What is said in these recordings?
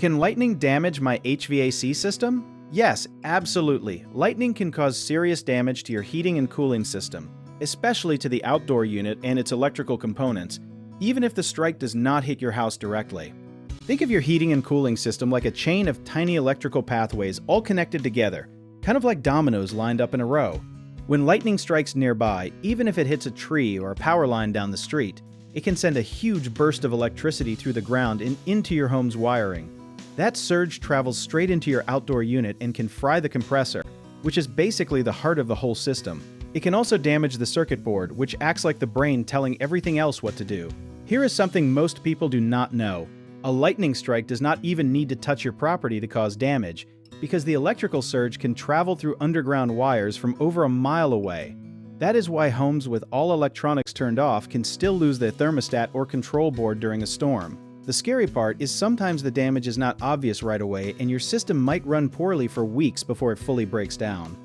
Can lightning damage my HVAC system? Yes, absolutely. Lightning can cause serious damage to your heating and cooling system, especially to the outdoor unit and its electrical components, even if the strike does not hit your house directly. Think of your heating and cooling system like a chain of tiny electrical pathways all connected together, kind of like dominoes lined up in a row. When lightning strikes nearby, even if it hits a tree or a power line down the street, it can send a huge burst of electricity through the ground and into your home's wiring. That surge travels straight into your outdoor unit and can fry the compressor, which is basically the heart of the whole system. It can also damage the circuit board, which acts like the brain telling everything else what to do. Here is something most people do not know. A lightning strike does not even need to touch your property to cause damage, because the electrical surge can travel through underground wires from over a mile away. That is why homes with all electronics turned off can still lose their thermostat or control board during a storm. The scary part is sometimes the damage is not obvious right away and your system might run poorly for weeks before it fully breaks down.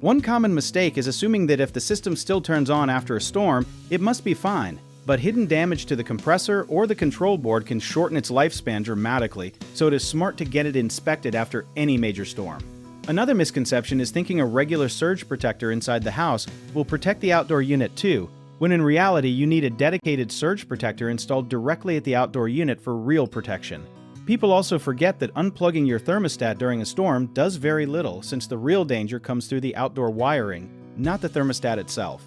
One common mistake is assuming that if the system still turns on after a storm, it must be fine. But hidden damage to the compressor or the control board can shorten its lifespan dramatically, so it is smart to get it inspected after any major storm. Another misconception is thinking a regular surge protector inside the house will protect the outdoor unit too, when in reality you need a dedicated surge protector installed directly at the outdoor unit for real protection. People also forget that unplugging your thermostat during a storm does very little, since the real danger comes through the outdoor wiring, not the thermostat itself.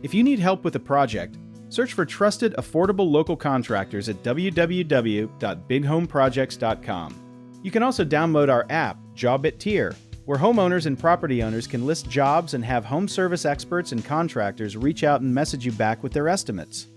If you need help with a project, search for trusted, affordable local contractors at www.bighomeprojects.com. You can also download our app, Job It Tier, where homeowners and property owners can list jobs and have home service experts and contractors reach out and message you back with their estimates.